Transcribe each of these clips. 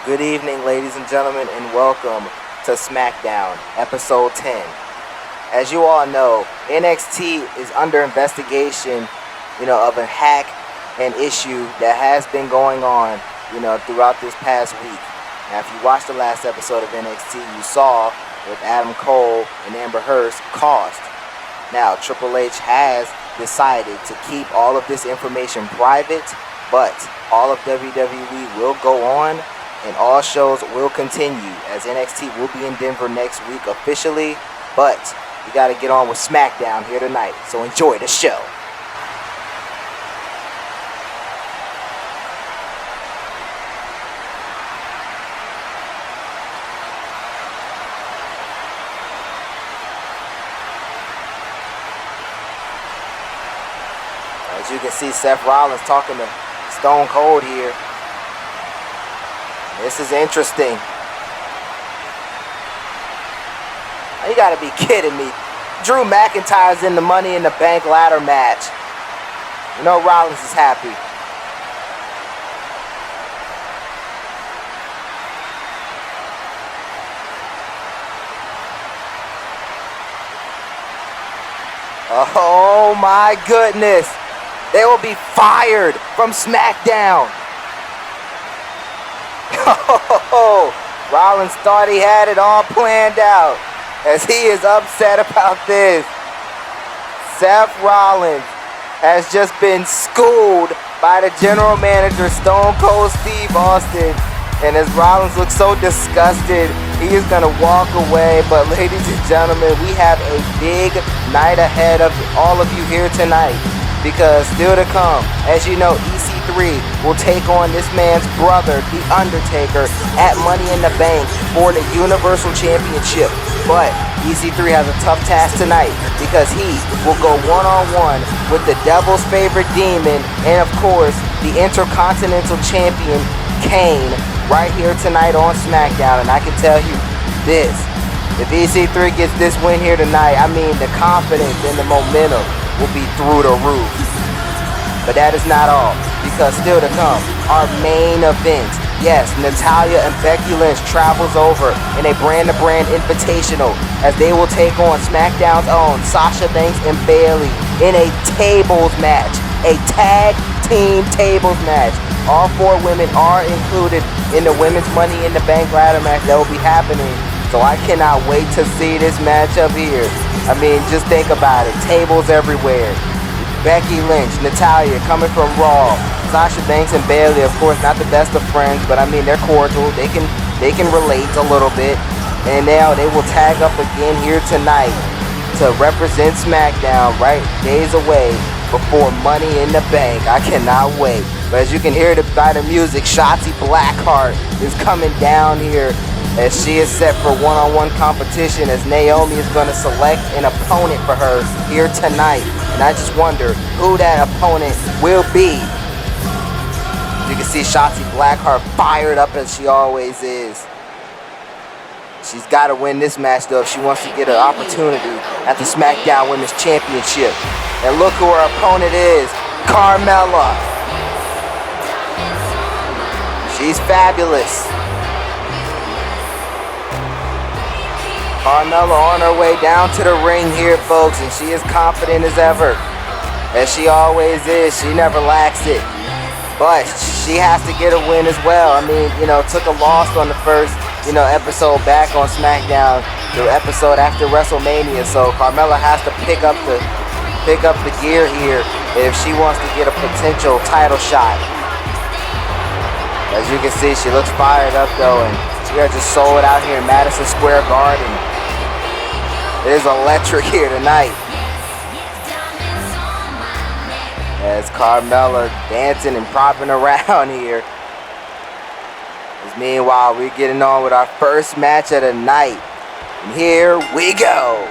Good evening, ladies and gentlemen, and welcome to Smackdown, episode 10. As you all know, NXT is under investigation, of a hack and issue that has been going on, throughout this past week. Now, if you watched the last episode of NXT, you saw what Adam Cole and Amber Hearst caused. Now, Triple H has decided to keep all of this information private, but all of WWE will go on and all shows will continue as NXT will be in Denver next week officially, but we got to get on with Smackdown here tonight, so enjoy the show. As you can see, Seth Rollins talking to Stone Cold here. This is interesting. You gotta be kidding me. Drew McIntyre's in the Money in the Bank ladder match. Rollins is happy. Oh my goodness. They will be fired from Smackdown. Rollins thought he had it all planned out as he is upset about this. Seth Rollins has just been schooled by the general manager, Stone Cold Steve Austin. And as Rollins looks so disgusted, he is going to walk away. But ladies and gentlemen, we have a big night ahead of all of you here tonight. Because still to come, as you know, EC3 will take on this man's brother, The Undertaker, at Money in the Bank for the Universal Championship. But EC3 has a tough task tonight because he will go one-on-one with the Devil's favorite demon and, of course, the Intercontinental Champion, Kane, right here tonight on SmackDown. And I can tell you this, if EC3 gets this win here tonight, the confidence and the momentum will be through the roof. But that is not all, because still to come, our main event. Yes, NATALYA and Becky Lynch travels over in a brand-to-brand invitational as they will take on SmackDown's own SASHA Banks and BAYLEY in a tables match, a tag team tables match. All four women are included in the Women's Money in the Bank ladder match that will be happening. So I cannot wait to see this matchup here. Just think about it. Tables everywhere. Becky Lynch, NATALYA coming from Raw. Sasha Banks and BAYLEY, of course, not the best of friends, but they're cordial. They can relate a little bit. And now they will tag up again here tonight to represent SmackDown, right? Days away before Money in the Bank. I cannot wait. But as you can hear by the music, Shotzi Blackheart is coming down here as she is set for one-on-one competition as Naomi is going to select an opponent for her here tonight. And I just wonder who that opponent will be. You can see Shotzi Blackheart fired up as she always is. She's got to win this match though if she wants to get an opportunity at the SmackDown Women's Championship. And look who her opponent is, Carmella. She's fabulous. Carmella on her way down to the ring here, folks, and she is confident as ever. As she always is, she never lacks it. But she has to get a win as well. Took a loss on the first, episode back on SmackDown, the episode after WrestleMania. So Carmella has to pick up the gear here if she wants to get a potential title shot. As you can see, she looks fired up though, and she got just sold out here in Madison Square Garden. It is electric here tonight. As Carmella dancing and propping around here. As meanwhile, we're getting on with our first match of the night. And here we go.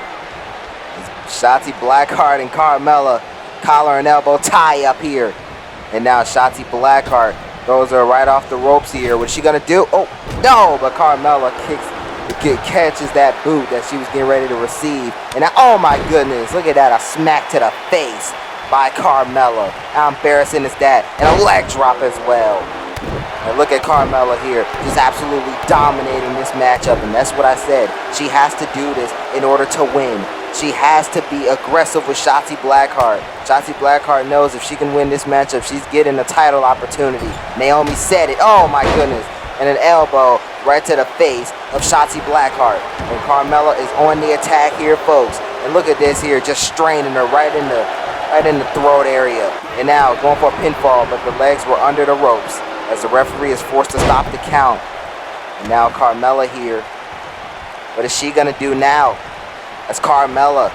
Shotzi Blackheart and Carmella collar and elbow tie up here. And now Shotzi Blackheart throws her right off the ropes here. What's she gonna do? Oh, no, but Carmella catches that boot that she was getting ready to receive. And now, oh my goodness, look at that, a smack to the face by Carmella. How embarrassing is that? And a leg drop as well. And look at Carmella here, just absolutely dominating this matchup. And that's what I said. She has to do this in order to win. She has to be aggressive with Shotzi Blackheart. Shotzi Blackheart knows if she can win this matchup, she's getting a title opportunity. Naomi said it. Oh my goodness. And an elbow right to the face of Shotzi Blackheart. And Carmella is on the attack here, folks. And look at this here, just straining her right in the throat area. And now going for a pinfall, but the legs were under the ropes as the referee is forced to stop the count. And now Carmella here. What is she gonna do now? As Carmella,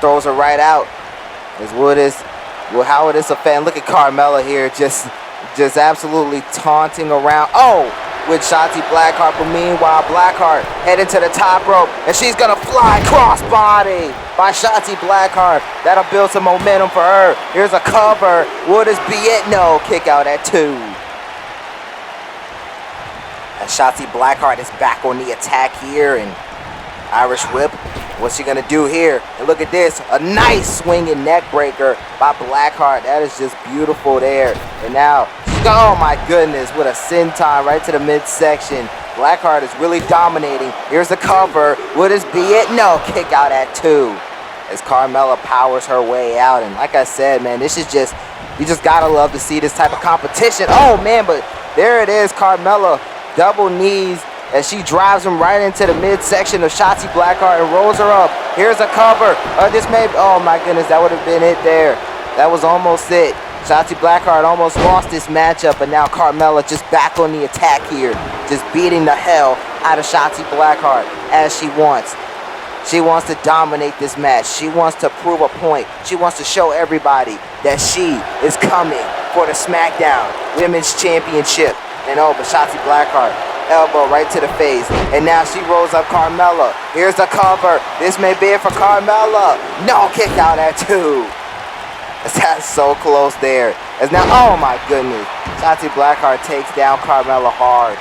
throws her right out. How would this offend? Look at Carmella here, just absolutely taunting around. With Shotzi Blackheart, but meanwhile Blackheart heading to the top rope, and she's gonna fly crossbody by Shotzi Blackheart. That'll build some momentum for her. Here's a cover. Would this be it? No, kick out at 2. As Shotzi Blackheart is back on the attack here, and Irish whip. What's she gonna do here? And look at this, a nice swinging neck breaker by Blackheart. That is just beautiful there. And now, oh my goodness, with a senton right to the midsection. Blackheart is really dominating. Here's the cover. Would this be it? No, kick out at 2. As Carmella powers her way out. And like I said, man, this is just, you just gotta love to see this type of competition. Oh man, but there it is, Carmella, double knees, as she drives him right into the midsection of Shotzi Blackheart and rolls her up. Here's a cover. Oh my goodness, that would have been it there. That was almost it. Shotzi Blackheart almost lost this matchup, but now Carmella just back on the attack here, just beating the hell out of Shotzi Blackheart as she wants. She wants to dominate this match. She wants to prove a point. She wants to show everybody that she is coming for the Smackdown Women's Championship. And but Shotzi Blackheart, elbow right to the face, and now she rolls up Carmella. Here's the cover. This may be it for Carmella. No, kick out at 2. That's so close there. As now, oh my goodness, Shotzi Blackheart takes down Carmella hard.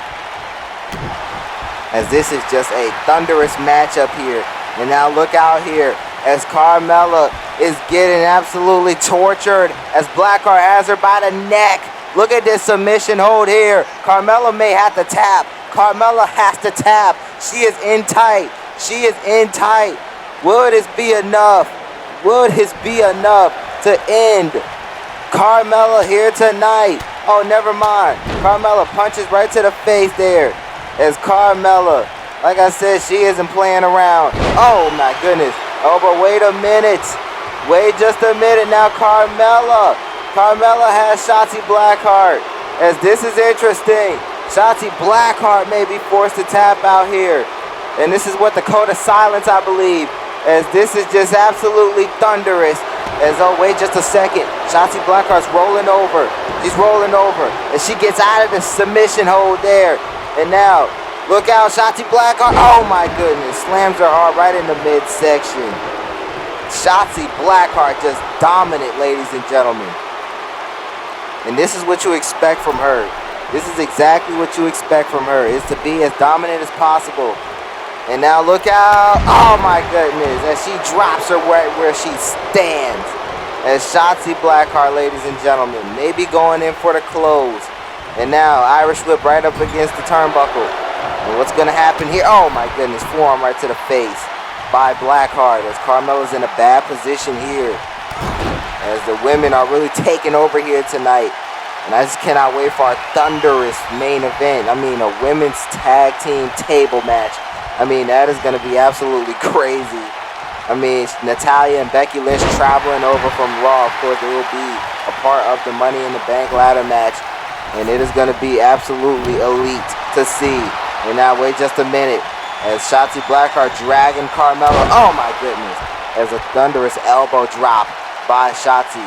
As this is just a thunderous matchup here. And now look out here as Carmella is getting absolutely tortured as Blackheart has her by the neck. Look at this submission hold here. Carmella may have to tap. Carmella has to tap. She is in tight. She is in tight. Will this be enough? Will this be enough to end Carmella here tonight? Oh, never mind. Carmella punches right to the face there. As Carmella, like I said, she isn't playing around. Oh my goodness. Oh, but wait a minute. Wait just a minute now, Carmella. Carmella has Shotzi Blackheart. As this is interesting. Shotzi Blackheart may be forced to tap out here. And this is what the code of silence, I believe. As this is just absolutely thunderous. As wait just a second. Shotzi Blackheart's rolling over. She's rolling over. And she gets out of the submission hold there. And now, look out, Shotzi Blackheart. Oh my goodness. Slams her hard right in the midsection. Shotzi Blackheart just dominant, ladies and gentlemen. And this is what you expect from her. This is exactly what you expect from her, is to be as dominant as possible. And now look out. Oh my goodness. As she drops her right where she stands. As Shotzi Blackheart, ladies and gentlemen, may be going in for the close. And now Irish whip right up against the turnbuckle. And what's going to happen here? Oh my goodness. Forearm right to the face by Blackheart. As Carmella's in a bad position here. As the women are really taking over here tonight. And I just cannot wait for a thunderous main event. I mean, a women's tag team table match. I mean, that is going to be absolutely crazy. I mean, NATALYA and Becky Lynch traveling over from Raw. Of course, they will be a part of the Money in the Bank ladder match. And it is going to be absolutely elite to see. And now, wait just a minute. As Shotzi Blackheart dragging Carmella. Oh, my goodness. As a thunderous elbow drop by Shotzi.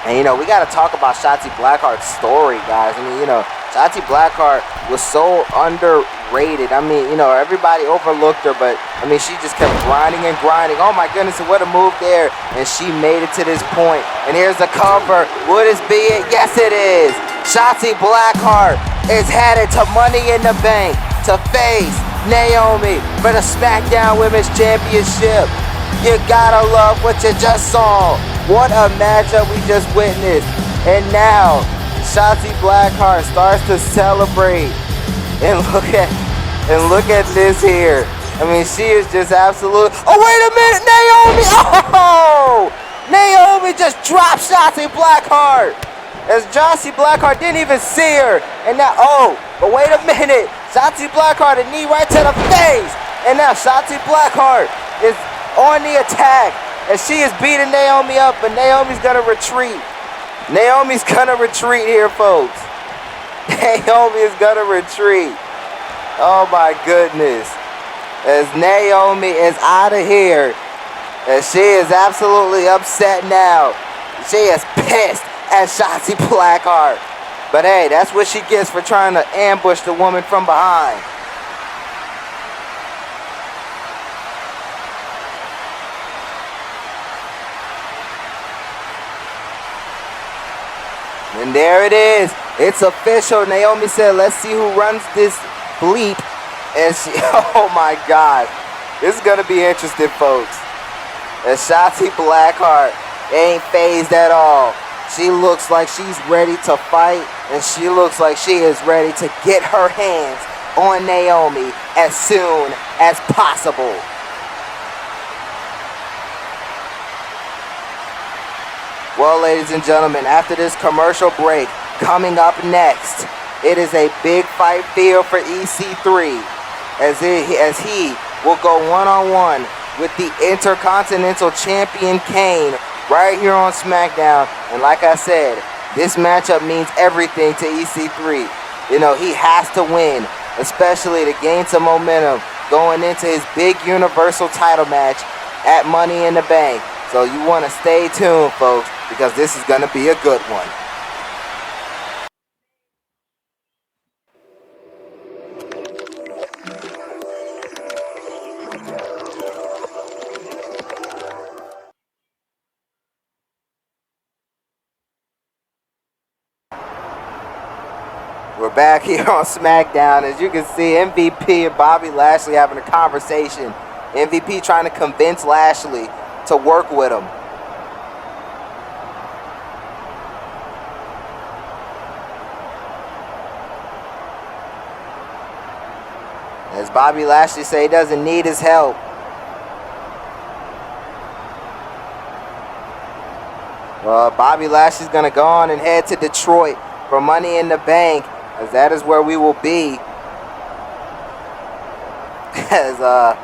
And we got to talk about Shotzi Blackheart's story, guys. I mean, Shotzi Blackheart was so underrated. I mean, everybody overlooked her, but I mean, she just kept grinding and grinding. Oh my goodness, what a move there. And she made it to this point. And here's the cover. Would this be it? Yes, it is. Shotzi Blackheart is headed to Money in the Bank to face Naomi for the Smackdown Women's Championship. You gotta love what you just saw. What a matchup we just witnessed. And now, Shotzi Blackheart starts to celebrate. And look at this here. I mean, she is just absolute. Oh, wait a minute, Naomi! Oh! Naomi just dropped Shotzi Blackheart. As Shotzi Blackheart didn't even see her. And now, oh, but wait a minute. Shotzi Blackheart, a knee right to the face. And now Shotzi Blackheart is on the attack. And she is beating Naomi up, but Naomi's gonna retreat. Naomi's gonna retreat here, folks. Naomi is gonna retreat. Oh my goodness. As Naomi is out of here. And she is absolutely upset now. She is pissed at Shotzi Blackheart. But hey, that's what she gets for trying to ambush the woman from behind. And there it is. It's official. Naomi said, let's see who runs this bleep. And she, oh my God. This is going to be interesting, folks. And Shotzi Blackheart ain't phased at all. She looks like she's ready to fight. And she looks like she is ready to get her hands on Naomi as soon as possible. Well, ladies and gentlemen, after this commercial break, coming up next, it is a big fight field for EC3 as he will go one-on-one with the Intercontinental Champion Kane right here on Smackdown. And like I said, this matchup means everything to EC3. You know, he has to win, especially to gain some momentum going into his big Universal title match at Money in the Bank. So you want to stay tuned, folks, because this is going to be a good one. We're back here on Smackdown. As you can see, MVP and Bobby Lashley having a conversation. MVP trying to convince Lashley to work with him. As Bobby Lashley say he doesn't need his help. Well, Bobby Lashley's going to go on and head to Detroit for Money in the Bank, as that is where we will be. As, well,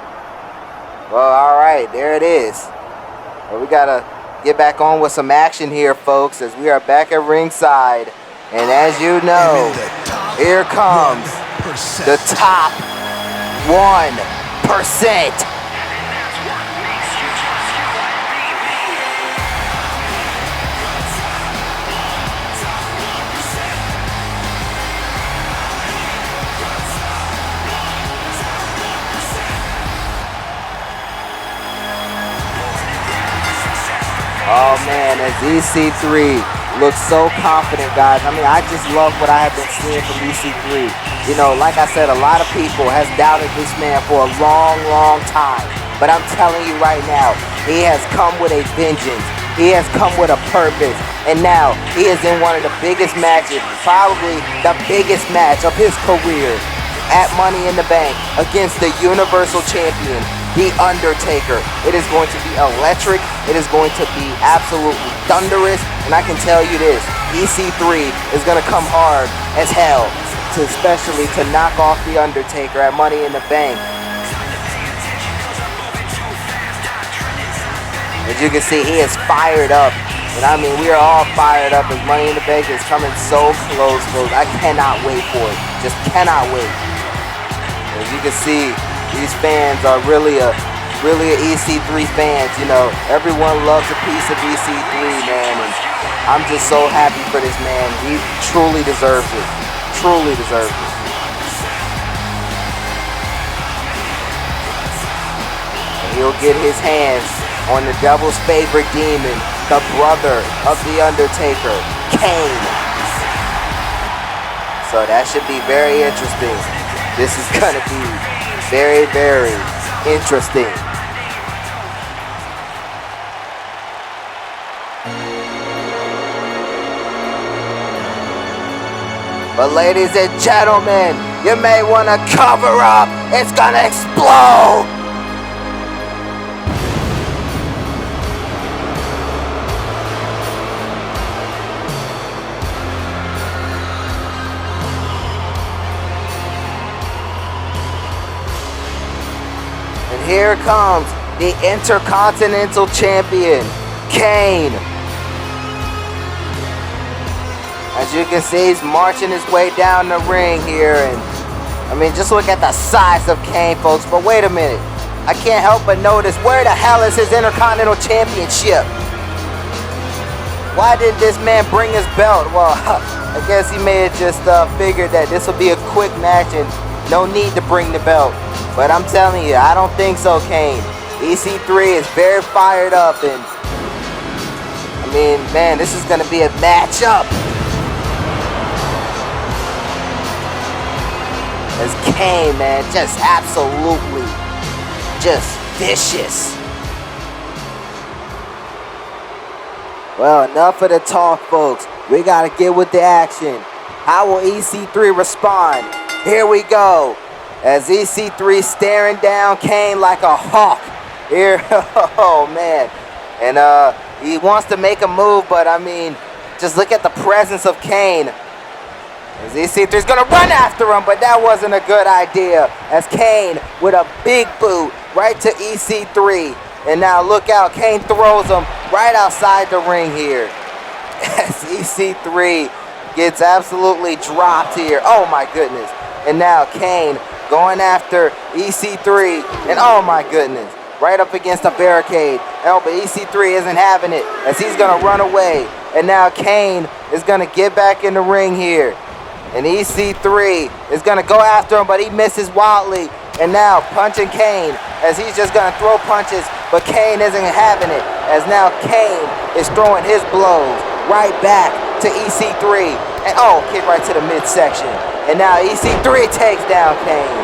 all right, there it is. Well, we got to get back on with some action here, folks, as we are back at ringside. And as you know, here comes the top 1%. Oh man, as EC3 looks so confident, guys. I mean, I just love what I have been seeing from EC3. You know, like I said, a lot of people has doubted this man for a long, long time. But I'm telling you right now, he has come with a vengeance. He has come with a purpose. And now he is in one of the biggest matches, probably the biggest match of his career at Money in the Bank against the Universal Champion, The Undertaker. It is going to be electric. It is going to be absolutely thunderous. And I can tell you this, EC3 is going to come hard as hell, especially to knock off The Undertaker at Money in the Bank. As you can see, he is fired up. And I mean, we are all fired up as Money in the Bank is coming so close, folks. I cannot wait for it. Just cannot wait. As you can see, these fans are really a EC3 fans, you know. Everyone loves a piece of EC3, man, and I'm just so happy for this man. He truly deserves it. Truly deserves it. And he'll get his hands on the devil's favorite demon, the brother of The Undertaker, Kane. So that should be very interesting. This is gonna be very, very interesting. But ladies and gentlemen, you may want to cover up. It's gonna explode. And here comes the Intercontinental Champion, Kane. As you can see, he's marching his way down the ring here. And I mean, just look at the size of Kane, folks. But wait a minute. I can't help but notice, where the hell is his Intercontinental Championship? Why did this man bring his belt? Well, I guess he may have just figured that this will be a quick match and no need to bring the belt. But I'm telling you, I don't think so, Kane. EC3 is very fired up. And I mean, man, this is going to be a matchup. As Kane, man, just absolutely just vicious. Well, enough of the talk, folks. We got to get with the action. How will EC3 respond? Here we go. As EC3 staring down Kane like a hawk. Here, oh, man. And he wants to make a move, but I mean, just look at the presence of Kane. As EC3 is going to run after him, but that wasn't a good idea. As Kane with a big boot right to EC3. And now look out, Kane throws him right outside the ring here. As EC3 gets absolutely dropped here. Oh my goodness. And now Kane going after EC3. And oh my goodness. Right up against a barricade. Oh, but EC3 isn't having it as he's going to run away. And now Kane is going to get back in the ring here. And EC3 is going to go after him, but he misses wildly. And now punching Kane as he's just going to throw punches, but Kane isn't having it. As now Kane is throwing his blows right back to EC3. And oh, kick right to the midsection. And now EC3 takes down Kane.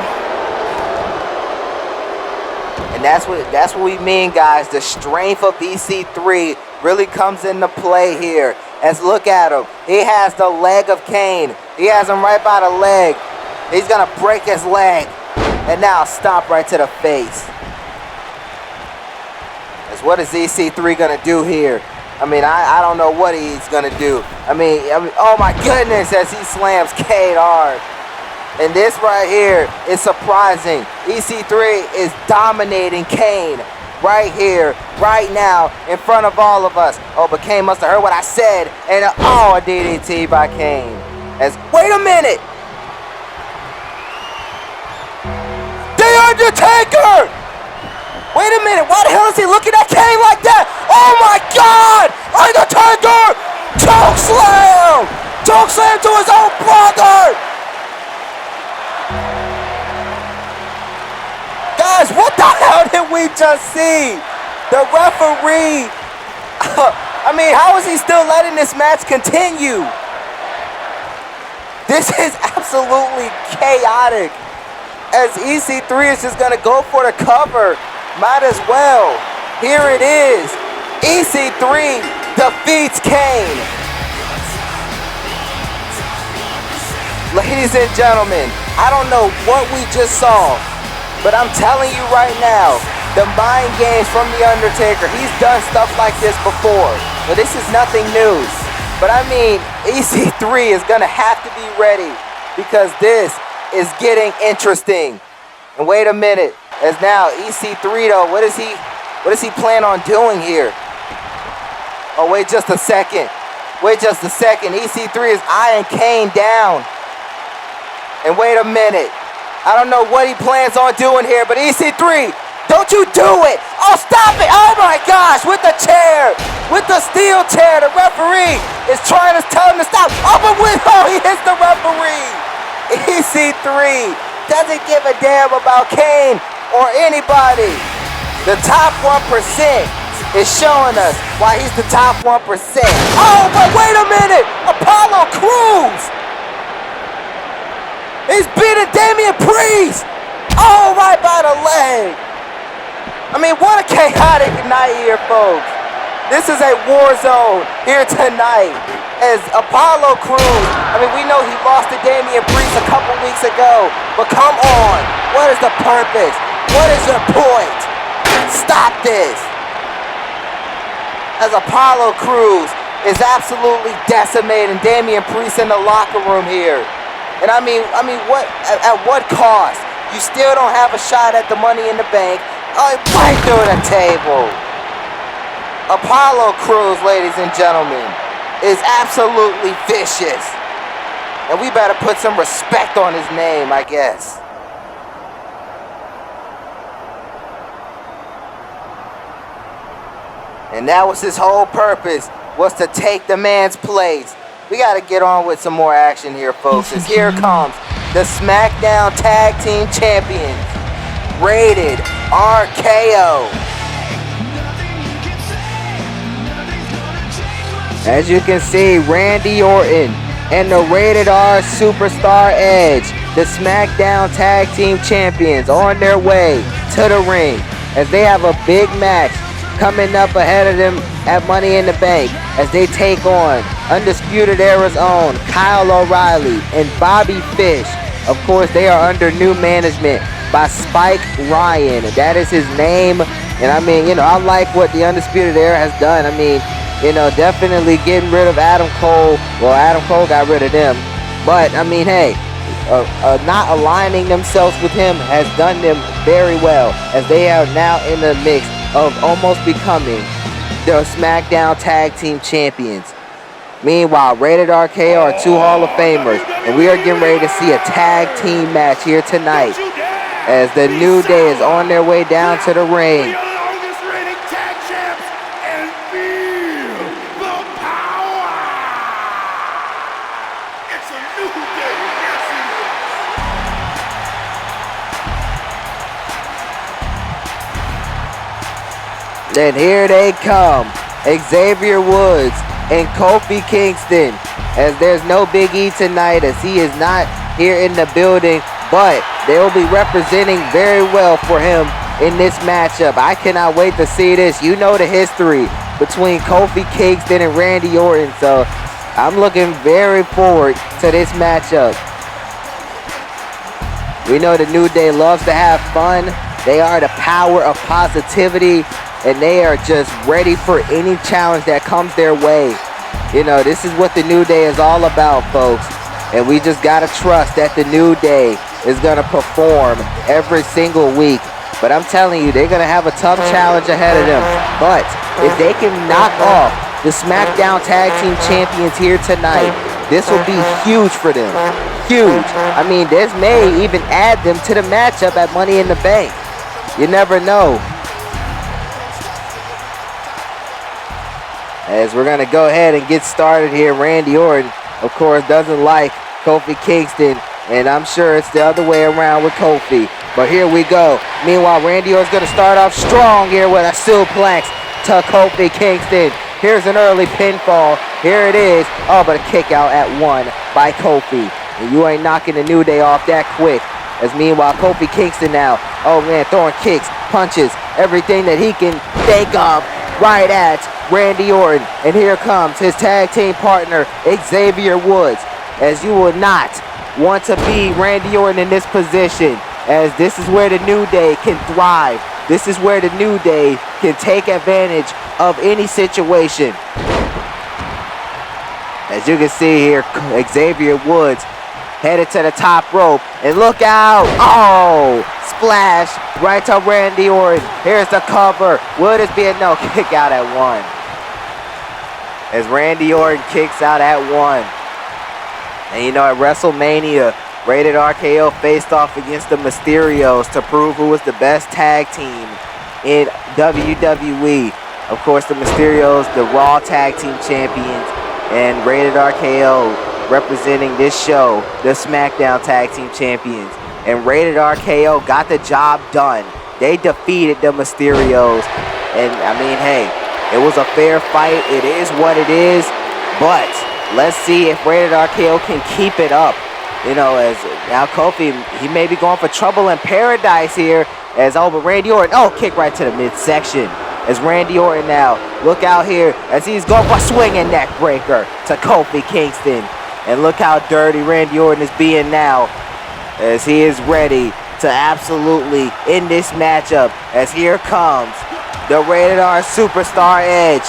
And that's what we mean, guys. The strength of EC3 really comes into play here. As look at him. He has the leg of Kane. He has him right by the leg. He's going to break his leg. And now stomp right to the face. As what is EC3 going to do here? I mean, I don't know what he's going to do. I mean, oh my goodness, as he slams Kane hard. And this right here is surprising. EC3 is dominating Kane right here, right now, in front of all of us. Oh, but Kane must have heard what I said. And oh, a DDT by Kane. As, wait a minute. The Undertaker! Wait a minute, why the hell is he looking at Kane like that? Oh my God! Undertaker! Choke slam! Choke slam to his own brother! Guys, what the hell did we just see? The referee, I mean, how is he still letting this match continue? This is absolutely chaotic. As EC3 is just going to go for the cover. Might as well. Here it is. EC3 defeats Kane. Ladies and gentlemen, I don't know what we just saw, but I'm telling you right now, the mind games from The Undertaker, he's done stuff like this before. But this is nothing new. But I mean, EC3 is going to have to be ready because this is getting interesting. And wait a minute, as now EC3 though, what does he plan on doing here? Oh, wait just a second. Wait just a second. EC3 is eyeing Kane down. And wait a minute. I don't know what he plans on doing here, but EC3, don't you do it! Oh, stop it! Oh my gosh, with the chair! With the steel chair, the referee is trying to tell him to stop. Oh, but he hits the referee! EC3 doesn't give a damn about Kane or anybody. The top 1% is showing us why he's the top 1%. Oh, but wait a minute! Apollo Crews! He's beating Damian Priest! Oh, right by the leg! I mean, what a chaotic night here, folks. This is a war zone here tonight as Apollo Crews, I mean, we know he lost to Damian Priest a couple weeks ago, but come on, what is the purpose? What is your point? Stop this. As Apollo Crews is absolutely decimating Damian Priest in the locker room here. And I mean, what? At what cost? You still don't have a shot at the Money in the Bank. Right through the table. Apollo Crews, ladies and gentlemen, is absolutely vicious. And we better put some respect on his name, I guess. And that was his whole purpose, was to take the man's place. We got to get on with some more action here, folks, as here comes the Smackdown Tag Team Champions, Rated-RKO. As you can see, Randy Orton and the Rated R Superstar Edge, the Smackdown Tag Team Champions, on their way to the ring as they have a big match coming up ahead of them at Money in the Bank as they take on Undisputed Era's own Kyle O'Reilly and Bobby Fish. Of course, they are under new management by Spike Ryan. That is his name. And I mean, you know, I like what the Undisputed Era has done. I mean, you know, definitely getting rid of Adam Cole. Well, Adam Cole got rid of them. But, I mean, hey, not aligning themselves with him has done them very well, as they are now in the mix of almost becoming the SmackDown Tag Team Champions. Meanwhile, Rated-RKO are two Hall of Famers, and we are getting ready to see a tag team match here tonight as the New Day is on their way down to the ring. Then here they come, Xavier Woods and Kofi Kingston, as there's no Big E tonight as he is not here in the building, but they will be representing very well for him in this matchup. I cannot wait to see this. You know the history between Kofi Kingston and Randy Orton, so I'm looking very forward to this matchup. We know the New Day loves to have fun. They are the power of positivity, and they are just ready for any challenge that comes their way. You know, this is what the New Day is all about, folks. And we just got to trust that the New Day is going to perform every single week. But I'm telling you, they're going to have a tough challenge ahead of them. But if they can knock off the SmackDown Tag Team Champions here tonight, this will be huge for them. Huge. I mean, this may even add them to the matchup at Money in the Bank. You never know. As we're going to go ahead and get started here, Randy Orton, of course, doesn't like Kofi Kingston, and I'm sure it's the other way around with Kofi. But here we go. Meanwhile, Randy Orton's going to start off strong here with a suplex to Kofi Kingston. Here's an early pinfall. Here it is. Oh, but a kick out at one by Kofi. And you ain't knocking the New Day off that quick. As meanwhile, Kofi Kingston now, oh man, throwing kicks, punches, everything that he can think of right at Randy Orton. And here comes his tag team partner, Xavier Woods, as you will not want to be Randy Orton in this position, as this is where the New Day can thrive. This is where the New Day can take advantage of any situation. As you can see here, Xavier Woods headed to the top rope, and look out! Oh! Splash right to Randy Orton. Here's the cover. Will this be a no? Kick out at one. As Randy Orton kicks out at one. And you know, at WrestleMania, Rated-RKO faced off against the Mysterios to prove who was the best tag team in WWE. Of course, the Mysterios, the Raw Tag Team Champions, and Rated-RKO representing this show, the SmackDown Tag Team Champions. And Rated-RKO got the job done. They defeated the Mysterios. And I mean, hey, it was a fair fight. It is what it is. But let's see if Rated-RKO can keep it up. You know, as now Kofi, he may be going for trouble in paradise here. As over Randy Orton, oh, kick right to the midsection. as Randy Orton now. Look out here as he's going for a swinging neck breaker to Kofi Kingston. And look how dirty Randy Orton is being now as he is ready to absolutely end this matchup. As here comes the Rated R Superstar Edge.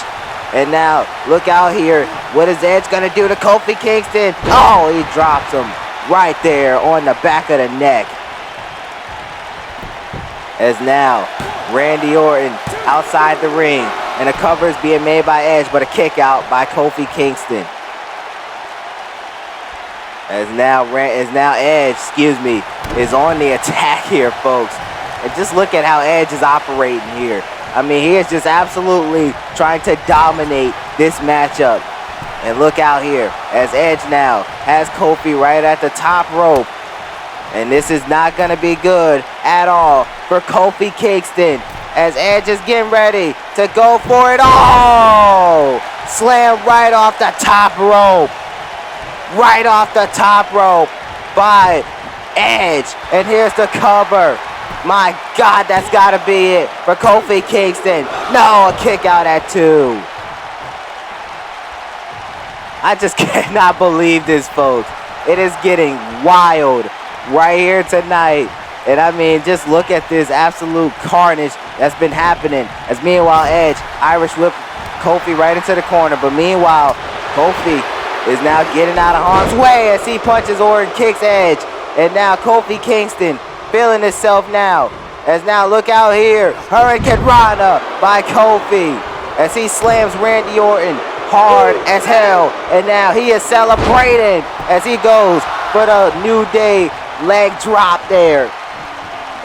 And now, look out here. What is Edge going to do to Kofi Kingston? Oh, he drops him right there on the back of the neck. As now, Randy Orton outside the ring. And a cover is being made by Edge, but a kick out by Kofi Kingston. As now Edge, is on the attack here, folks. And just look at how Edge is operating here. I mean, he is just absolutely trying to dominate this matchup. And look out here as Edge now has Kofi right at the top rope. And this is not going to be good at all for Kofi Kingston as Edge is getting ready to go for it. Oh! Slam right off the top rope. Right off the top rope by Edge. And here's the cover. My God, that's got to be it for Kofi Kingston. No, a kick out at 2. I just cannot believe this, folks. It is getting wild right here tonight. And I mean, just look at this absolute carnage that's been happening. As meanwhile, Edge, Irish whip Kofi right into the corner. But meanwhile, Kofi is now getting out of harm's way as he punches Orton, kicks Edge. And now Kofi Kingston feeling himself now. As now, look out here. Hurricane Rana by Kofi as he slams Randy Orton hard as hell. And now he is celebrating as he goes for the New Day leg drop there.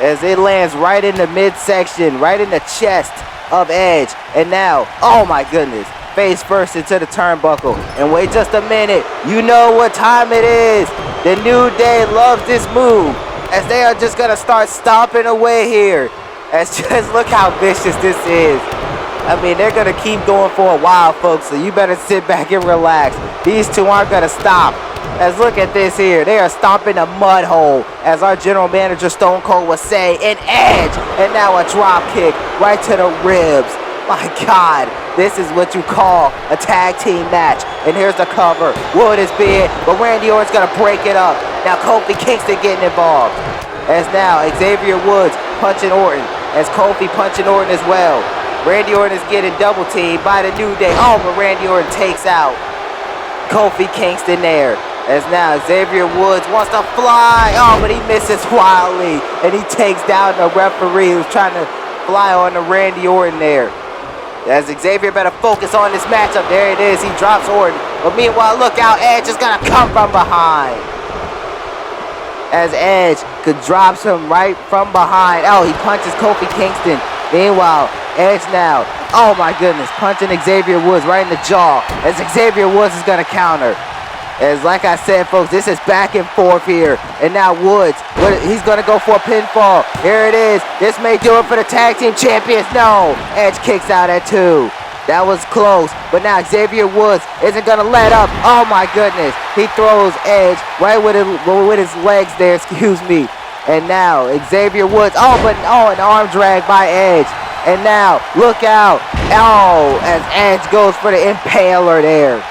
As it lands right in the midsection, right in the chest of Edge. And now, oh my goodness, face first into the turnbuckle. And wait just a minute. You know what time it is. The New Day loves this move as they are just going to start stomping away here. As just look how vicious this is. I mean, they're going to keep going for a while, folks, so you better sit back and relax. These two aren't going to stop. As look at this here. They are stomping a mud hole, as our general manager Stone Cold would say, an Edge. And now a drop kick right to the ribs. My God, this is what you call a tag team match. And here's the cover. Will this be it? But Randy Orton's going to break it up. Now Kofi Kingston getting involved. As now Xavier Woods punching Orton. As Kofi punching Orton as well. Randy Orton is getting double teamed by the New Day. Oh, but Randy Orton takes out Kofi Kingston there. As now Xavier Woods wants to fly. Oh, but he misses wildly. And he takes down the referee who's trying to fly on the Randy Orton there. As Xavier better focus on this matchup. There it is. He drops Orton. But meanwhile, look out. Edge is going to come from behind. As Edge drops him right from behind. Oh, he punches Kofi Kingston. Meanwhile, Edge now. Oh, my goodness. Punching Xavier Woods right in the jaw. As Xavier Woods is going to counter. As like I said, folks, this is back and forth here. And now Woods, he's going to go for a pinfall. Here it is. This may do it for the tag team champions. No. Edge kicks out at 2. That was close. But now Xavier Woods isn't going to let up. Oh, my goodness. He throws Edge right with his legs there. Excuse me. And now Xavier Woods. Oh, an arm drag by Edge. And now, look out. Oh, as Edge goes for the impaler there.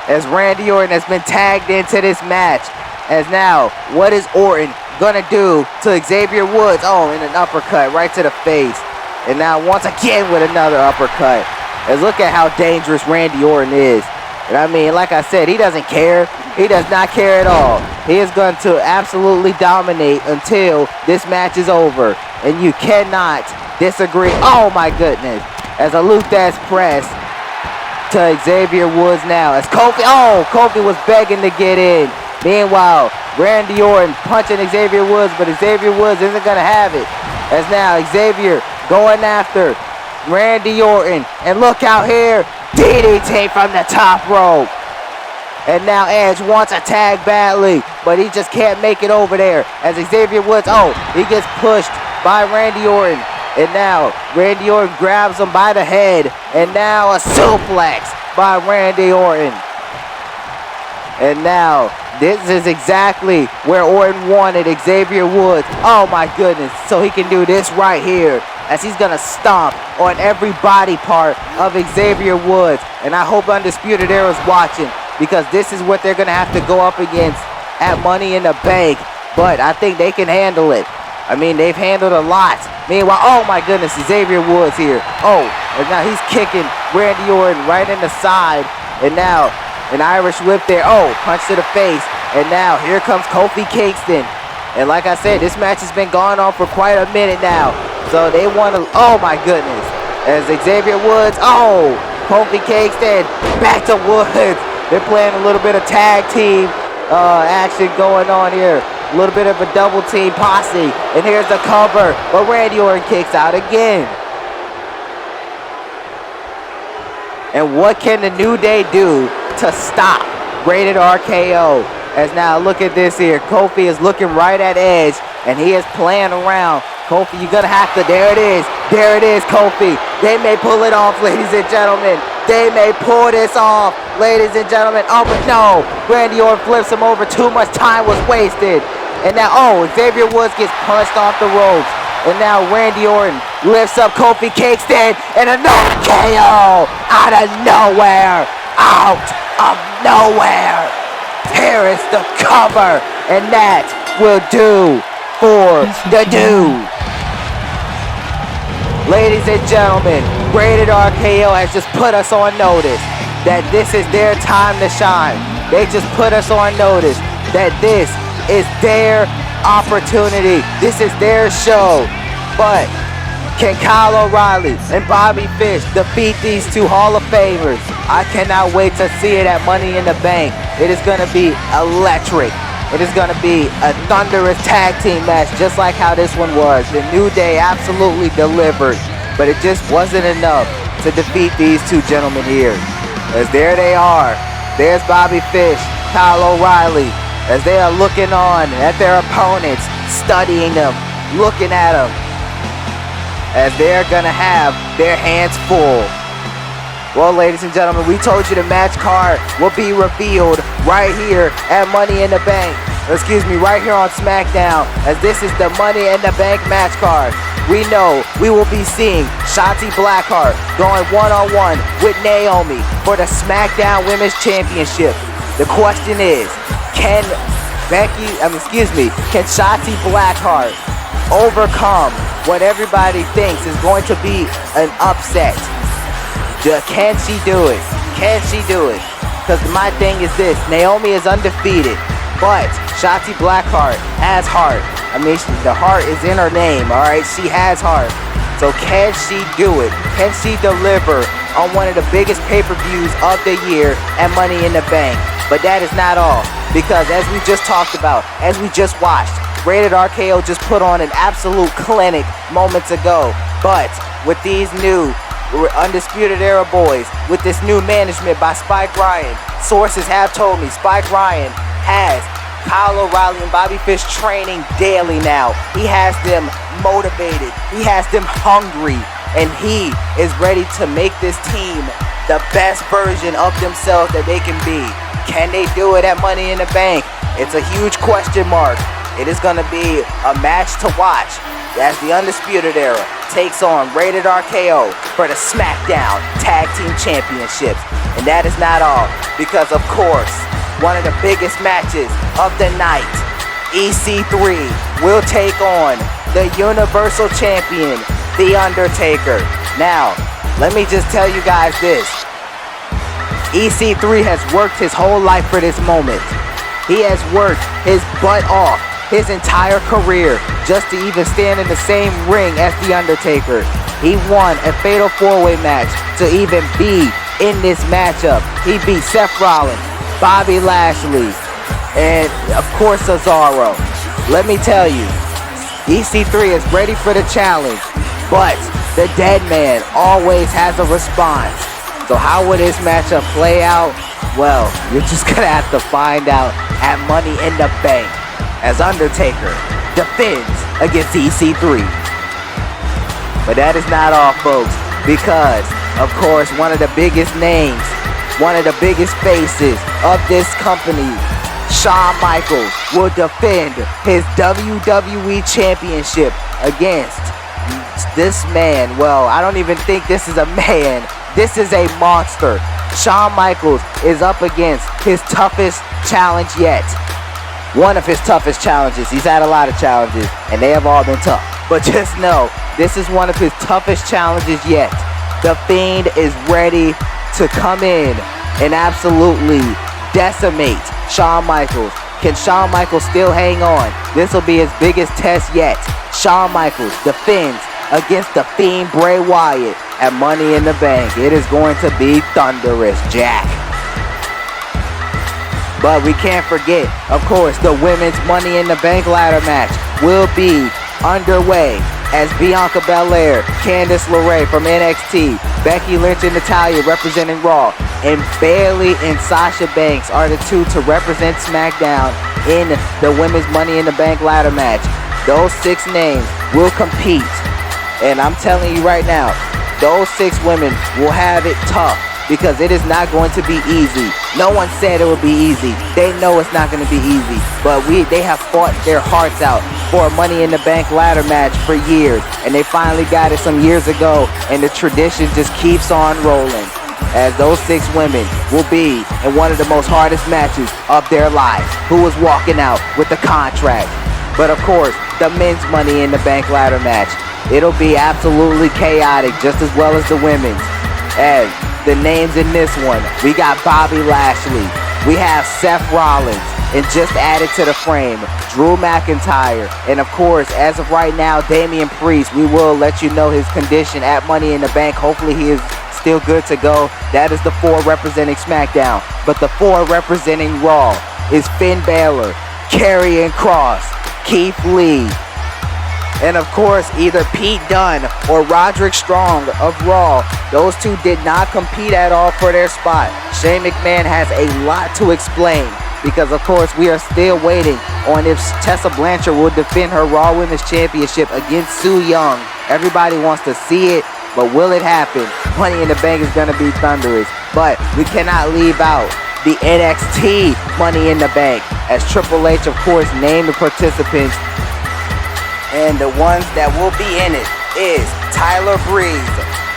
As Randy Orton has been tagged into this match. As now, what is Orton going to do to Xavier Woods? Oh, and an uppercut right to the face. And now once again with another uppercut. As look at how dangerous Randy Orton is. And I mean, like I said, he doesn't care. He does not care at all. He is going to absolutely dominate until this match is over. And you cannot disagree. Oh, my goodness. As a Luthez press to Xavier Woods now. As Kofi was begging to get in. Meanwhile, Randy Orton punching Xavier Woods, but Xavier Woods isn't going to have it. As now Xavier going after Randy Orton. And look out here. DDT from the top rope. And now Edge wants a tag badly, but he just can't make it over there. As Xavier Woods, he gets pushed by Randy Orton. And now Randy Orton grabs him by the head. And now a suplex by Randy Orton. And now this is exactly where Orton wanted Xavier Woods. Oh my goodness. So he can do this right here. as he's going to stomp on every body part of Xavier Woods. And I hope Undisputed Era's watching, because this is what they're going to have to go up against at Money in the Bank. But I think they can handle it. I mean, they've handled a lot. Meanwhile, oh my goodness, Xavier Woods here. Oh, and now he's kicking Randy Orton right in the side. And now an Irish whip there. Oh, punch to the face. And now here comes Kofi Kingston. And like I said, this match has been going on for quite a minute now. So they want to, oh my goodness. As Xavier Woods, oh, Kofi Kingston, back to Woods. They're playing a little bit of tag team action going on here. A little bit of a double team posse. And here's the cover. But Randy Orton kicks out again. And what can the New Day do to stop Rated-RKO? As now, look at this here. Kofi is looking right at Edge. And he is playing around. Kofi, you're going to have to. There it is. There it is, Kofi. They may pull it off, ladies and gentlemen. They may pull this off, ladies and gentlemen. Oh, but no. Randy Orton flips him over. Too much time was wasted. And now, oh, Xavier Woods gets punched off the ropes. And now Randy Orton lifts up Kofi Kingston. And another KO out of nowhere. Out of nowhere. Here is the cover. And that will do for the dude. Ladies and gentlemen, Rated-RKO has just put us on notice that this is their time to shine. They just put us on notice that this is their opportunity. This is their show. But can Kyle O'Reilly and Bobby Fish defeat these two Hall of Famers? I cannot wait to see it at Money in the Bank. It is going to be electric. It is going to be a thunderous tag team match, just like how this one was. The New Day absolutely delivered, but it just wasn't enough to defeat these two gentlemen here. As there they are. There's Bobby Fish, Kyle O'Reilly, as they are looking on at their opponents, studying them, looking at them, as they're going to have their hands full. Well, ladies and gentlemen, we told you the match card will be revealed right here at Money in the Bank. Excuse me, right here on Smackdown, as this is the Money in the Bank match card. We know we will be seeing Shotzi Blackheart going one-on-one with Naomi for the Smackdown Women's Championship. The question is, can Shotzi Blackheart overcome what everybody thinks is going to be an upset? Can she do it? Can she do it? Because my thing is this. Naomi is undefeated, but Shotzi Blackheart has heart. I mean, the heart is in her name, all right? She has heart. So can she do it? Can she deliver on one of the biggest pay-per-views of the year at Money in the Bank? But that is not all. Because as we just talked about, as we just watched, Rated-RKO just put on an absolute clinic moments ago. But with these new Undisputed Era boys, with this new management by Spike Ryan, sources have told me Spike Ryan has Kyle O'Reilly and Bobby Fish training daily now. He has them motivated, he has them hungry, and he is ready to make this team the best version of themselves that they can be. Can they do it at Money in the Bank? It's a huge question mark. It is going to be a match to watch as the Undisputed Era takes on Rated-RKO for the Smackdown Tag Team Championships. And that is not all, because of course, one of the biggest matches of the night, EC3 will take on the Universal Champion, The Undertaker. Now, let me just tell you guys this. EC3 has worked his whole life for this moment. He has worked his butt off his entire career just to even stand in the same ring as The Undertaker. He won a fatal 4-way match to even be in this matchup. He beat Seth Rollins, Bobby Lashley, and of course Cesaro. Let me tell you, EC3 is ready for the challenge, but the dead man always has a response. So how will this matchup play out? Well, you're just gonna have to find out at Money in the Bank, as Undertaker defends against EC3. But that is not all, folks, because, of course, one of the biggest names, one of the biggest faces of this company, Shawn Michaels, will defend his WWE Championship against this man, well, I don't even think this is a man. This is a monster. Shawn Michaels is up against his toughest challenge yet. One of his toughest challenges. He's had a lot of challenges, and they have all been tough. But just know, this is one of his toughest challenges yet. The Fiend is ready to come in and absolutely decimate Shawn Michaels. Can Shawn Michaels still hang on? This will be his biggest test yet. Shawn Michaels defends against the Fiend Bray Wyatt at Money in the Bank. It is going to be thunderous, Jack. But we can't forget, of course, the women's Money in the Bank ladder match will be underway as Bianca Belair, Candice LeRae from NXT, Becky Lynch and Natalya representing Raw, and Bayley and Sasha Banks are the two to represent SmackDown in the women's Money in the Bank ladder match. Those 6 names will compete, and I'm telling you right now, those 6 women will have it tough because it is not going to be easy. No one said it would be easy. They know it's not going to be easy, but they have fought their hearts out for a Money in the Bank ladder match for years, and they finally got it some years ago, and the tradition just keeps on rolling as those 6 women will be in one of the most hardest matches of their lives. Who is walking out with the contract? But of course, the men's Money in the Bank ladder match, it'll be absolutely chaotic just as well as the women's. As the names in this one, we got Bobby Lashley, we have Seth Rollins, and just added to the frame, Drew McIntyre, and of course, as of right now, Damian Priest. We will let you know his condition at Money in the Bank. Hopefully he is still good to go. That is the 4 representing SmackDown. But the 4 representing Raw is Finn Balor, Karrion Kross, Keith Lee, and of course, either Pete Dunne or Roderick Strong of Raw. Those 2 did not compete at all for their spot. Shane McMahon has a lot to explain because, of course, we are still waiting on if Tessa Blanchard will defend her Raw Women's Championship against Su Yung. Everybody wants to see it, but will it happen? Money in the Bank is going to be thunderous, but we cannot leave out the NXT Money in the Bank as Triple H, of course, named the participants. And the ones that will be in it is Tyler Breeze,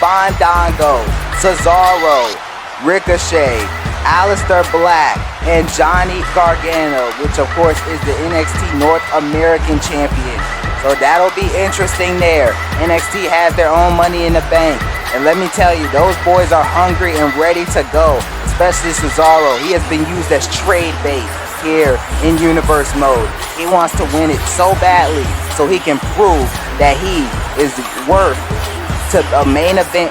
Fandango, Cesaro, Ricochet, Aleister Black, and Johnny Gargano, which of course is the NXT North American Champion. So that'll be interesting there. NXT has their own Money in the Bank. And let me tell you, those boys are hungry and ready to go. Especially Cesaro. He has been used as trade bait here in Universe mode. He wants to win it so badly so he can prove that he is worth to a main event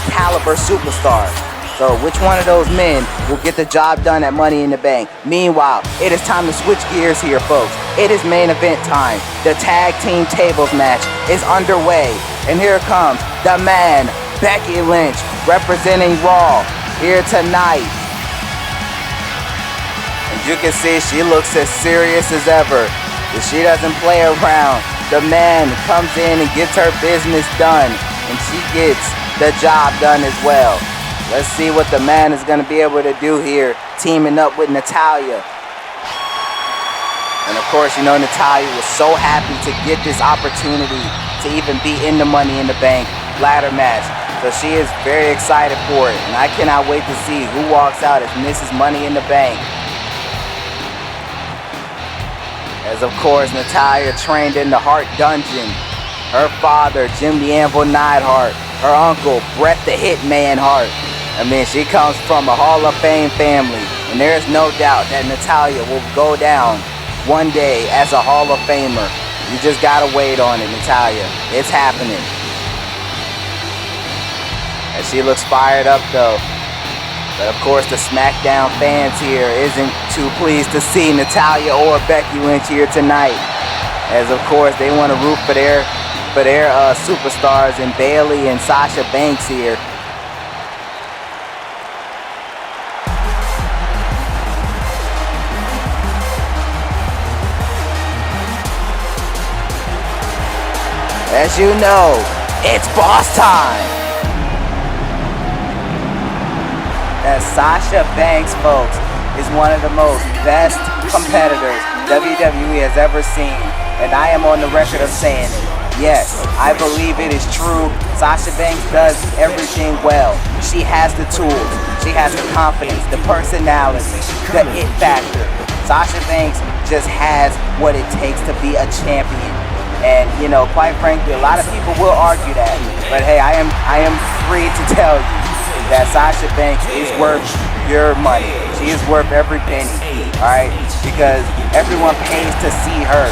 caliber superstar. So which one of those men will get the job done at Money in the Bank? Meanwhile, it is time to switch gears here, folks. It is main event time. The tag team tables match is underway. And here comes the man, Becky Lynch, representing Raw here tonight. You can see she looks as serious as ever. If she doesn't play around, the man comes in and gets her business done, and she gets the job done as well. Let's see what the man is going to be able to do here, teaming up with Natalya. And of course, you know, Natalya was so happy to get this opportunity to even be in the Money in the Bank ladder match. So she is very excited for it, and I cannot wait to see who walks out as Mrs. Money in the Bank. As of course, Natalya trained in the Hart Dungeon. Her father, Jim the Anvil Neidhart. Her uncle, Bret the Hitman Hart. I mean, she comes from a Hall of Fame family. And there is no doubt that Natalya will go down one day as a Hall of Famer. You just gotta wait on it, Natalya. It's happening. And she looks fired up though. But of course, the SmackDown fans here isn't too pleased to see Natalya or Becky Lynch here tonight. As of course, they want to root for their superstars in Bayley and Sasha Banks here. As you know, it's boss time. That Sasha Banks, folks, is one of the most best competitors WWE has ever seen. And I am on the record of saying it. Yes, I believe it is true. Sasha Banks does everything well. She has the tools. She has the confidence, the personality, the it factor. Sasha Banks just has what it takes to be a champion. And, you know, quite frankly, a lot of people will argue that. But hey, I am free to tell you that Sasha Banks is worth your money. She is worth every penny, all right? Because everyone pays to see her,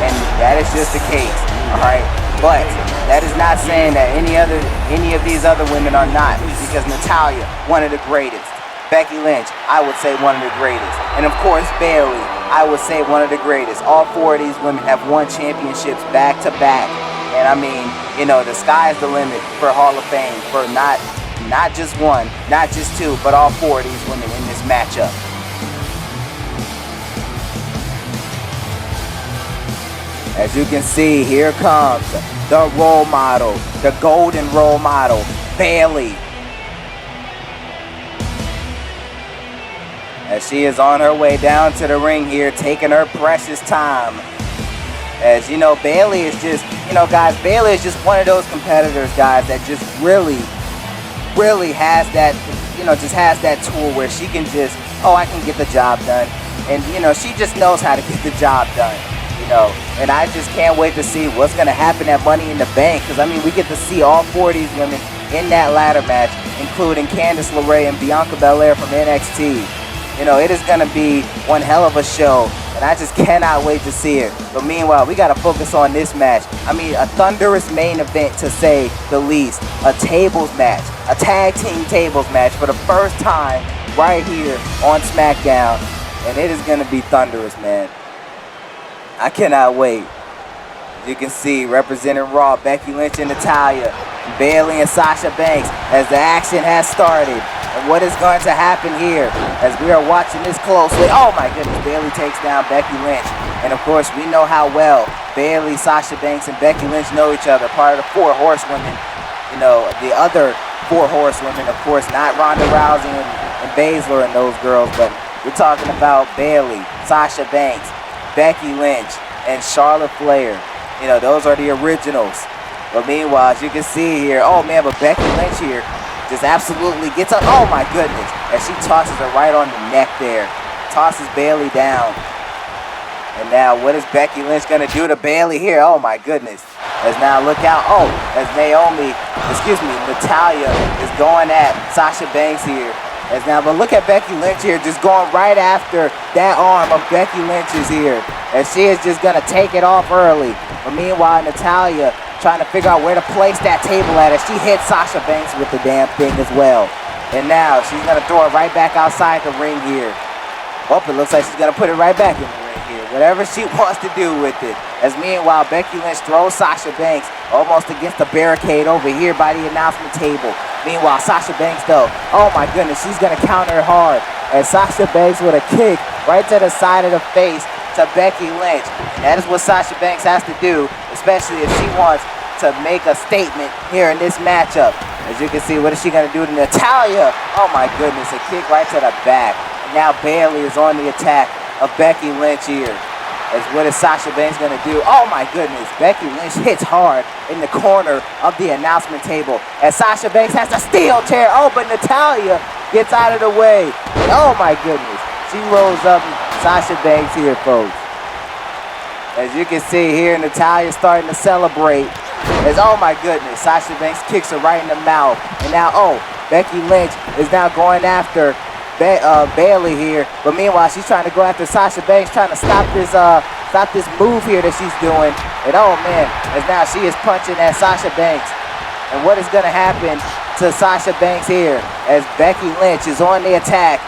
and that is just the case, all right? But that is not saying that any of these other women are not, because Natalya, one of the greatest. Becky Lynch, I would say one of the greatest. And of course, Bayley, I would say one of the greatest. All four of these women have won championships back to back. And I mean, you know, the sky's the limit for Hall of Fame, for not just one, not just two, but all four of these women in this matchup. As you can see, here comes the role model, the golden role model, Bayley. As she is on her way down to the ring here, taking her precious time. As you know, Bayley is just, you know, guys, Bayley is just one of those competitors, guys, that just really has that, you know, just has that tool where she can just, oh, I can get the job done. And, you know, she just knows how to get the job done, you know. And I just can't wait to see what's going to happen at Money in the Bank. Because, I mean, we get to see all four of these women in that ladder match, including Candice LeRae and Bianca Belair from NXT. You know, it is going to be one hell of a show, and I just cannot wait to see it. But meanwhile, we got to focus on this match. I mean, a thunderous main event, to say the least. A tables match, a tag team tables match for the first time right here on Smackdown, and it is going to be thunderous, man. I cannot wait. As you can see, representing Raw, Becky Lynch and Natalya, Bayley and Sasha Banks, as the action has started. And what is going to happen here as we are watching this closely? Oh my goodness, Bayley takes down Becky Lynch. And of course, we know how well Bayley, Sasha Banks, and Becky Lynch know each other. Part of the four horsewomen, you know, the other four horsewomen, of course, not Ronda Rousey and Baszler and those girls, but we're talking about Bayley, Sasha Banks, Becky Lynch, and Charlotte Flair. You know, those are the originals. But meanwhile, as you can see here, oh man, but Becky Lynch here just absolutely gets up. Oh my goodness. And she tosses her right on the neck there. Tosses Bayley down. And now what is Becky Lynch going to do to Bayley here? Oh my goodness. As now look out. Oh, as Natalya is going at Sasha Banks here. As now, but look at Becky Lynch here, just going right after that arm of Becky Lynch's here. And she is just going to take it off early. But meanwhile, Natalya trying to figure out where to place that table at as she hits Sasha Banks with the damn thing as well. And now she's going to throw it right back outside the ring here. Oh, it looks like she's going to put it right back in the ring here. Whatever she wants to do with it. As meanwhile, Becky Lynch throws Sasha Banks almost against the barricade over here by the announcement table. Meanwhile, Sasha Banks, though, oh my goodness, she's going to counter hard. And Sasha Banks with a kick right to the side of the face to Becky Lynch. And that is what Sasha Banks has to do, especially if she wants to make a statement here in this matchup. As you can see, what is she going to do to Natalya? Oh my goodness, a kick right to the back. And now Bayley is on the attack of Becky Lynch here. As what is Sasha Banks going to do? Oh my goodness, Becky Lynch hits hard in the corner of the announcement table. As Sasha Banks has a steel chair. Oh, but Natalya gets out of the way. And oh my goodness, she rolls up Sasha Banks here, folks. As you can see here, Natalya starting to celebrate. As oh my goodness, Sasha Banks kicks her right in the mouth. And now, oh, Becky Lynch is now going after Bayley here, but meanwhile she's trying to go after Sasha Banks, trying to stop this move here that she's doing. And oh man, as now she is punching at Sasha Banks. And what is going to happen to Sasha Banks here as Becky Lynch is on the attack?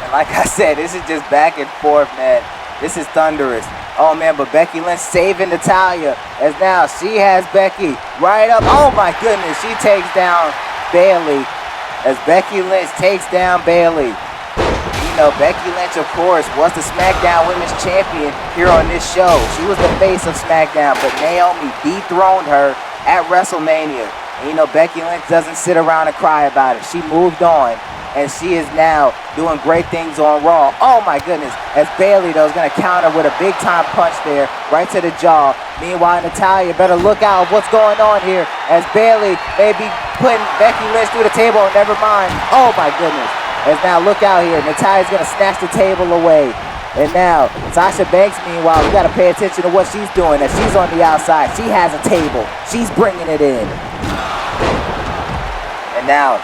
And like I said, this is just back and forth, man. This is thunderous. Oh man, but Becky Lynch saving Natalya as now she has Becky right up. Oh my goodness, she takes down Bayley. As Becky Lynch takes down Bayley. You know, Becky Lynch, of course, was the SmackDown Women's Champion here on this show. She was the face of SmackDown, but Naomi dethroned her at WrestleMania. And, you know, Becky Lynch doesn't sit around and cry about it. She moved on. and she is now doing great things on Raw. Oh my goodness, as Bayley though is gonna counter with a big time punch there, right to the jaw. Meanwhile, Natalya better look out what's going on here, as Bayley may be putting Becky Lynch through the table, never mind. Oh my goodness, as now look out here, Natalya's gonna snatch the table away. And now, Sasha Banks, meanwhile, we got to pay attention to what she's doing. As she's on the outside, she has a table. She's bringing it in. And now,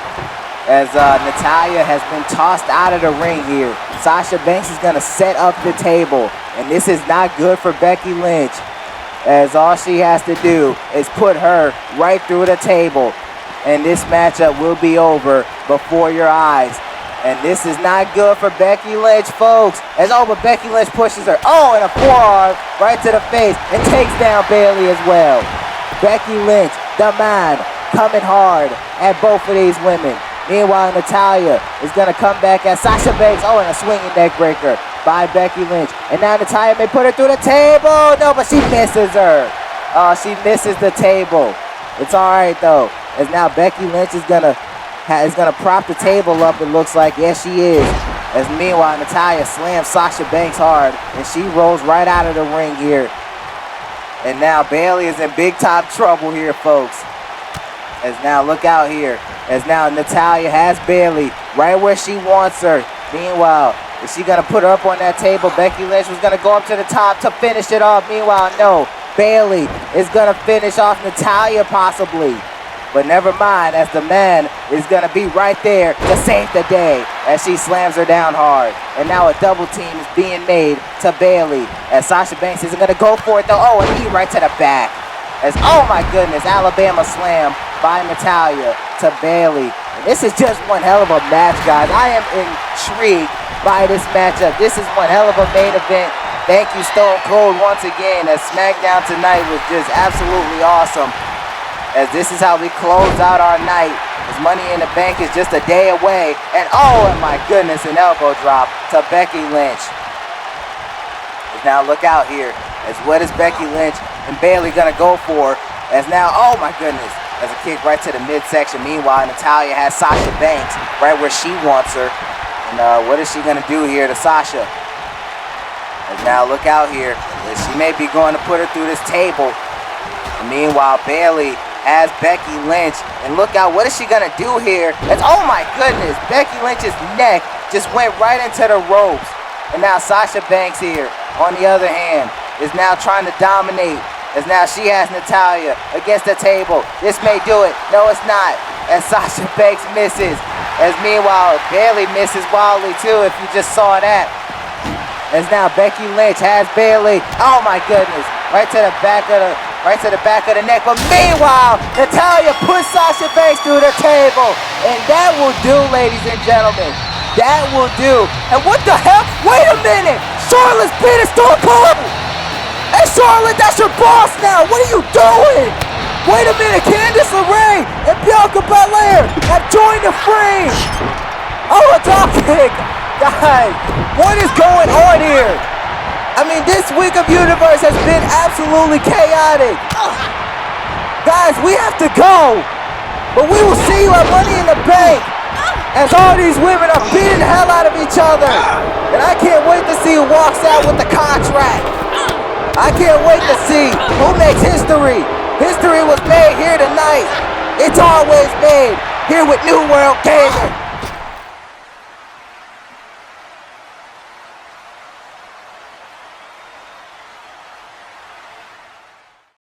as Natalya has been tossed out of the ring here, Sasha Banks is going to set up the table. And this is not good for Becky Lynch, as all she has to do is put her right through the table. And this matchup will be over before your eyes. And this is not good for Becky Lynch, folks. But Becky Lynch pushes her. Oh, and a forearm right to the face and takes down Bayley as well. Becky Lynch, the man, coming hard at both of these women. Meanwhile, Natalya is going to come back at Sasha Banks. Oh, and a swinging neck breaker by Becky Lynch. And now Natalya may put her through the table. No, but she misses her. Oh, she misses the table. It's all right, though, as now Becky Lynch is going to prop the table up, it looks like. Yes, she is. As meanwhile, Natalya slams Sasha Banks hard, and she rolls right out of the ring here. And now Bayley is in big time trouble here, folks. As now, look out here. As now Natalya has Bayley right where she wants her. Meanwhile, is she going to put her up on that table? Becky Lynch was going to go up to the top to finish it off. Meanwhile, no. Bayley is going to finish off Natalya possibly. But never mind, as the man is going to be right there to save the day as she slams her down hard. And now a double team is being made to Bayley as Sasha Banks isn't going to go for it though. Oh, a knee right to the back. As, oh my goodness, Alabama slam by Natalya to Bayley. And this is just one hell of a match, guys. I am intrigued by this matchup. This is one hell of a main event. Thank you, Stone Cold, once again, as Smackdown tonight was just absolutely awesome. As this is how we close out our night, as Money in the Bank is just a day away. And oh my goodness, an elbow drop to Becky Lynch. As now look out here, as what is Becky Lynch and Bayley gonna go for? As now, oh my goodness, as a kick right to the midsection. Meanwhile, Natalya has Sasha Banks right where she wants her. And what is she gonna do here to Sasha? As now look out here, as she may be going to put her through this table. And meanwhile, Bayley has Becky Lynch, and look out, what is she gonna do here? It's, oh my goodness, Becky Lynch's neck just went right into the ropes. And now Sasha Banks here, on the other hand, is now trying to dominate, as now she has Natalya against the table. This may do it. No, it's not, as Sasha Banks misses. As meanwhile, Bayley misses wildly too, if you just saw that. As now Becky Lynch has Bayley. Oh my goodness, right to the back of the neck. But meanwhile, Natalya puts Sasha Banks through the table. And that will do, ladies and gentlemen. That will do. And what the hell? Wait a minute. Charlotte's beating Stone Cold. Hey, Charlotte, that's your boss now. What are you doing? Wait a minute. Candice LeRae and Bianca Belair have joined the fray. Oh, a drop kick. Guys, what is going on here? I mean, this week of Universe has been absolutely chaotic. Guys, we have to go. But we will see you at Money in the Bank as all these women are beating the hell out of each other. And I can't wait to see who walks out with the contract. I can't wait to see who makes history. History was made here tonight. It's always made here with New World Gaming.